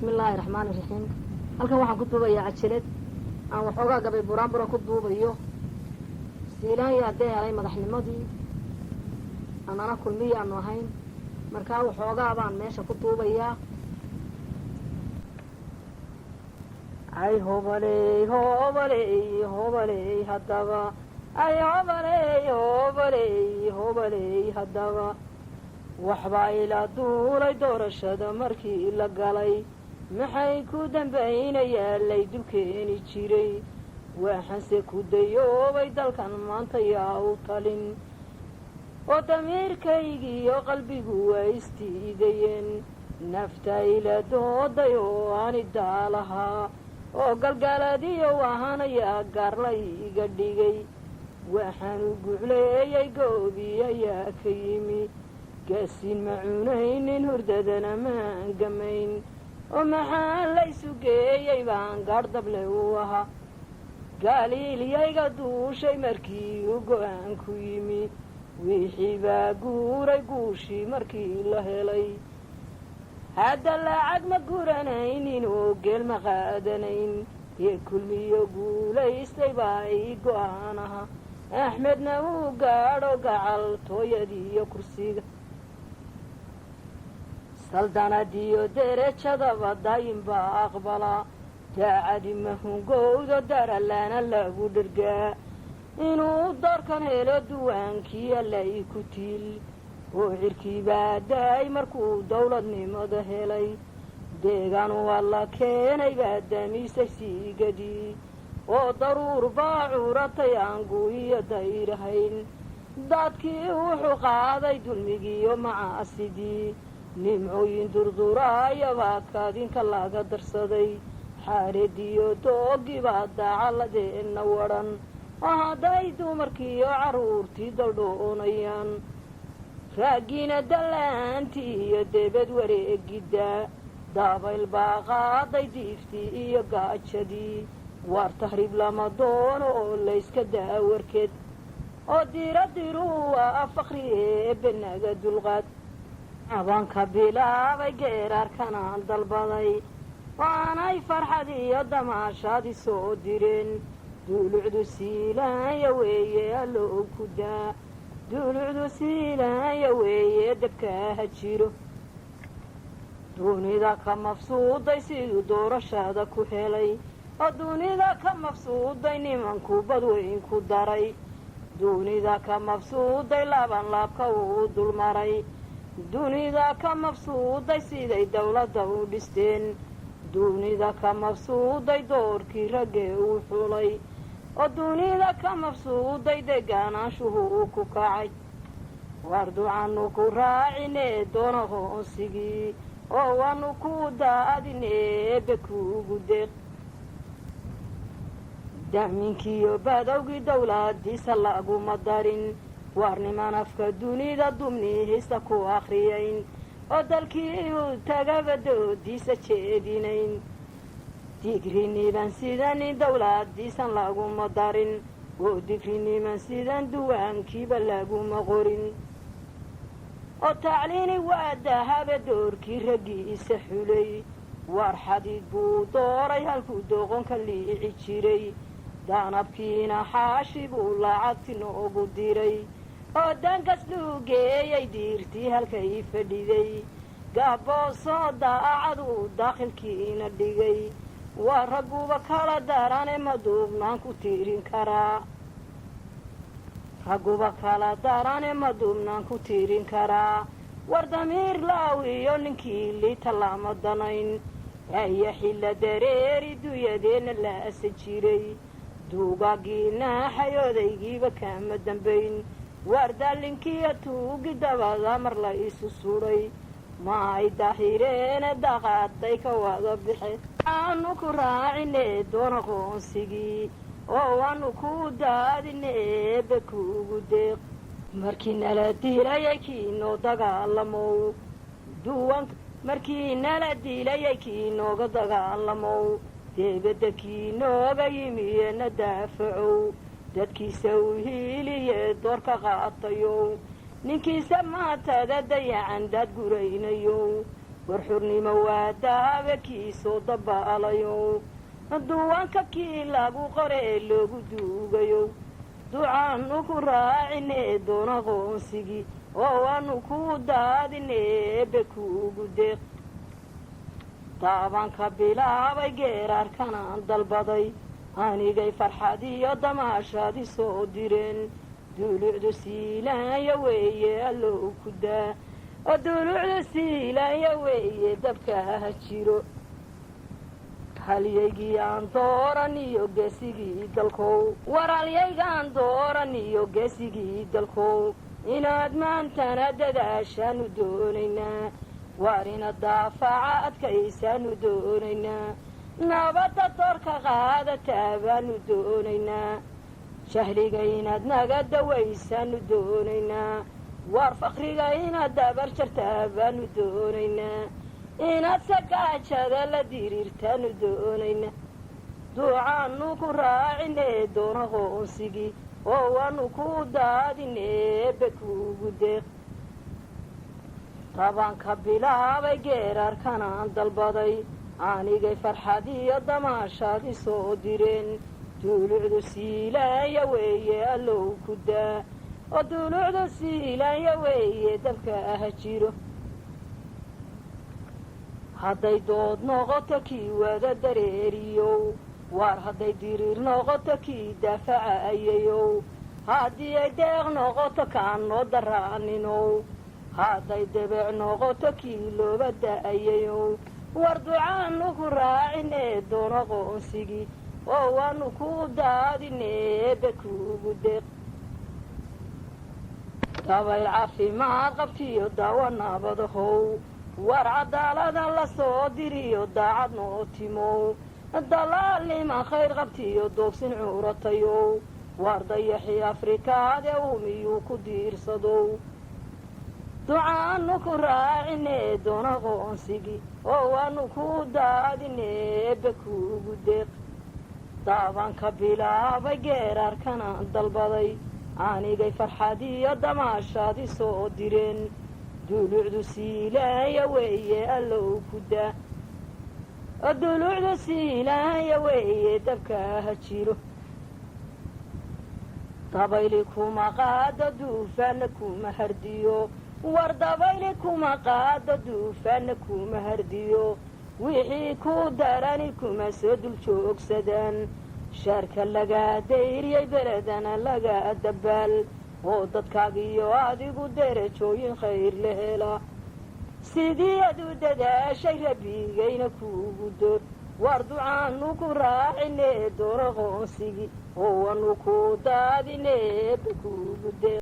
بسم الله الرحمن الرحيم. halkan waxaan ku duubayaa cajalad aan waxoogaa gabay buraanbura ku duubayo Siilaanyo hadday helay madaxnimadii anana kulmiye aanu ahayn markaa waxoogaa baan meesha ku duubayaa ay hobaley hobaley hobaley haddaba ay hobaley hobaley hobaley haddaba waxbaa ila duulay doorashada markii la galay maxay ku dambaynayaa lay dulkeeni jiray waxaanse ku dayoobay dalkan maanta yaa u talin oo damiirkaygiiyo qalbigu waa istiidayeen nafta ila dooday oo aani daalahaa oo galgaladiyo wahanayaa gaarlay iga dhigay waxaan u gucleeyay goodii ayaa ka yimi gaasiin ma cunaynin hurdadana maan gamayn oo maxaa laysu geeyey baan gaardable u ahaa gaaliilyayga duushay markii u go-aan ku yimi wixii baa guuray guushii markii la helay hadda lacag ma guranaynin oo geel ma qaadanayn dee kulmiyo guulaystay baa ii go-aan aha axmedna uu gaadho gacal tooyadiiyo kursiga saldanadiyo derajadaba dayin baa aqbalaa daacadi mahungowdo daralaana lagu dhergaa inuu doorkan helo duwaankii alla i ku tiil oo cirkii baa daay markuu dawladnimada helay deegaan alla keenay baa damiisay siigadii oo daruur baa curatay aangu iyo dayrahayn dadkii wuxuu qaaday dulmigiiyo macaasidii nimcooyin durduraayabaa kaadinka laga darsaday xaarediyo doogii baa daacaladeenna wadhan oo hadday dumarkiiyo carruurtii daldhoonayaan raaggiina dallaantii iyo debed wareegiddaa daabayl baa qaaday diiftii iyo gaajadii waar tahriib lama doono oo layska daawarkeed oo diiradiru waa fakri eebbenaga dulqaad abanka bilaabay geeraarkanaan dalbaday waanay farxad iyo damaashaadi soo direen duulucdu Siilaanyo weeye allow ku daa duulucdu Siilaanyo weeye dabkaaha jiro dunida ka mafsuuday siduu doorashada ku helay oo dunida ka mafsuuday nimanku badweyn ku daray dunida ka mafsuuday laban laabka uu dulmaray dunida ka mafsuuday siday dawladda u dhisteen dunida ka mafsuuday doorkii raggee uu xulay oo dunida ka mafsuuday degaanaanshuhu uu ku kacay waar ducaannu ku raacinee doona hoonsigii oo waannu ku daadinee eebbe kuugu deeq daaminkiiyo badowgii dawladdiisa laguma darin waar niman afka dunida dumnihiisa ku akhriyayn oo dalkii uu tagaba doodiisa jeedinayn digriniman sidanin dawladdiisan laguma darin oo digriniman sidan duwaankiiba laguma qorin oo tacliini waa dahaba doorkii raggiisa xulay waar xadiid buu dooray halkuu dooqonka liici jiray daanabkiina xaashi buu lacagti noogu diray oo dankas luu geeyay diirtii halkay fadhiday gahboosoo daacaduu daakhilkiina dhigay waa ragguba kala darane ma duubnaan ku tiirin karaa ragguba kala darane ma duubnaan ku tiirin karaa war damiir laawiyo ninkii liita lama danayn aya xilla dareeri dunyadeenna la asa jiray duugaagiina xayodaygiiba kama dambayn waar daallinkiiyo tuugi dabada mar la isu sudhay ma ay dahireene daqaaday ka wada bixe waanu ku raacinee doona qoonsigii oo waanu ku daadine eebbe kuugu deeq markii nala diilayay kiinoo dagaalamow markii nala diilayay kiinooga dagaalamow deebadda kiinooga yimiyeena daafacow dadkiisa u hiiliyee doorka qaatayow ninkiisa maatada dayacan daad guraynayow warxurnimo waa daabakiisoo dabaalayo duwanka kii lagu qore ee loogu duugayo ducaannu ku raacinee doona qoonsigii oo waannu ku daadinee eebbe kuugu deeq taabanka bilaabay geeraarkanaan dalbaday anigay farxad iyo damaashaadi soo direen dulucdu siilaanyo weeye allow ku daa oo dulucdu siilaanyo weeye dabka ha jiro halyaygii aan dooran iyo geesigii dalkow war halyaygaan dooran iyo geesigii dalkow inaad maantana dadaashaanu doonaynaa waar ina daafaca adkaysaanu doonaynaa nabadda doorka qaadataa baanu doonaynaa jahliga inaad naga dawaysaanu doonaynaa waar fakriga inaad dabar jartaa baanu doonaynaa inaad sagaajada la diriirtaanu doonaynaa duucaannu ku raacinee doona qoonsigii oo waannu ku daadinee eebbe kuugu deeq tabanka bilaabay geeraarkanaan dalbaday anigay farxad iyo damaashaadi soo direen dulucdu siilaanyo weeye allow ku daa oo dulucdu siilaanyo weeye dabka ha jiro hadday dood noqoto kii wada dareeriyow waar hadday diriir noqoto kii daafacayayow haddii ay deeq noqoto kaan noo daraaninow hadday dabeec noqoto kii looba da'ayayow war ducaannu ku raacinee doona qoonsigii oo waannu ku daadinee eebbe kuugu deeq dabayl caafimaad qabtiyo daawo nabadahow war caddaaladan la soo diriyo daacad noo timow dalaalniman khayr qabtiyo doogsin cuuratayow waar dayaxii afrikaade miyuu ku diirsadow ducaannu ku raacinee doona qoonsigii oo waannu ku daadinee eebbe kuugu deeq daabanka bilaabay geeraarkanaan dalbaday anigay farxad iyo damaashaadi soo direen dulucdu siilaanyo weeye allow ku daa oo dulucdu siilaanyo weeye dabka ha jiro dabayli kuma qaado duufaanna kuma hardiyo war dabayli kuma qaado duufaanna kuma hardiyo wixii ku darani kuma soo dul joogsadaan shaarka lagaa dayriyay beledana lagaa dabaal oo dadkaagiyo adigu derajooyin khayr la hela sidii aad u dadaashay rabbigayna kuugu door waar ducaannu ku raacinee doona qoonsigii oo waannu ku daadinee eebbe kuugu deeq